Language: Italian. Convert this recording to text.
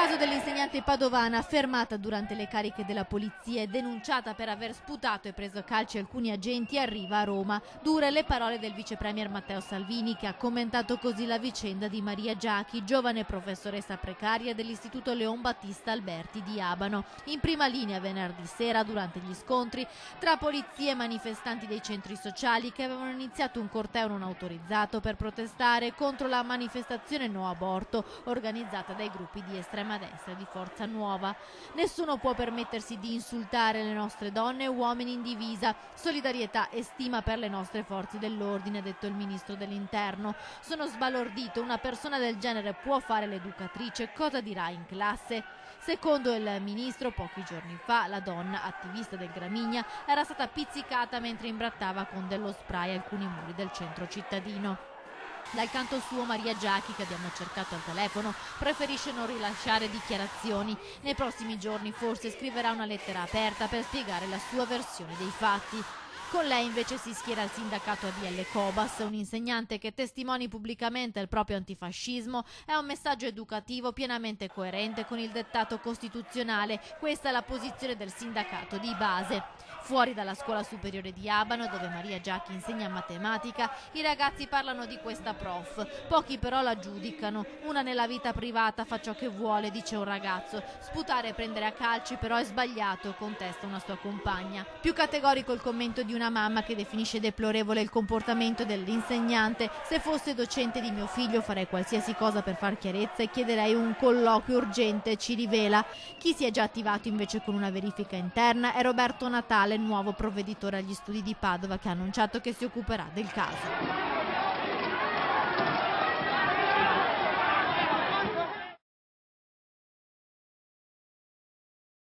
caso dell'insegnante padovana fermata durante le cariche della polizia e denunciata per aver sputato e preso a calci alcuni agenti arriva a Roma. Dure le parole del vice premier Matteo Salvini, che ha commentato così la vicenda di Maria Giachi, giovane professoressa precaria dell'Istituto Leon Battista Alberti di Abano. In prima linea venerdì sera durante gli scontri tra polizie e manifestanti dei centri sociali che avevano iniziato un corteo non autorizzato per protestare contro la manifestazione no aborto organizzata dai gruppi di estrema destra di Forza Nuova. Nessuno può permettersi di insultare le nostre donne e uomini in divisa. Solidarietà e stima per le nostre forze dell'ordine, ha detto il ministro dell'Interno. Sono sbalordito, una persona del genere può fare l'educatrice, cosa dirà in classe? Secondo il ministro, pochi giorni fa la donna, attivista del Gramigna, era stata pizzicata mentre imbrattava con dello spray alcuni muri del centro cittadino. Dal canto suo Maria Giachi, che abbiamo cercato al telefono, preferisce non rilasciare dichiarazioni. Nei prossimi giorni forse scriverà una lettera aperta per spiegare la sua versione dei fatti. Con lei invece si schiera il sindacato ADL Cobas, un insegnante che testimoni pubblicamente il proprio antifascismo. È un messaggio educativo pienamente coerente con il dettato costituzionale. Questa è la posizione del sindacato di base. Fuori dalla scuola superiore di Abano, dove Maria Giachi insegna matematica, i ragazzi parlano di questa prof. Pochi però la giudicano. Una nella vita privata fa ciò che vuole, dice un ragazzo. Sputare e prendere a calci però è sbagliato, contesta una sua compagna. Più categorico il commento di una mamma che definisce deplorevole il comportamento dell'insegnante. Se fosse docente di mio figlio farei qualsiasi cosa per far chiarezza e chiederei un colloquio urgente, ci rivela. Chi si è già attivato invece con una verifica interna è Roberto Natale, nuovo provveditore agli studi di Padova, che ha annunciato che si occuperà del caso.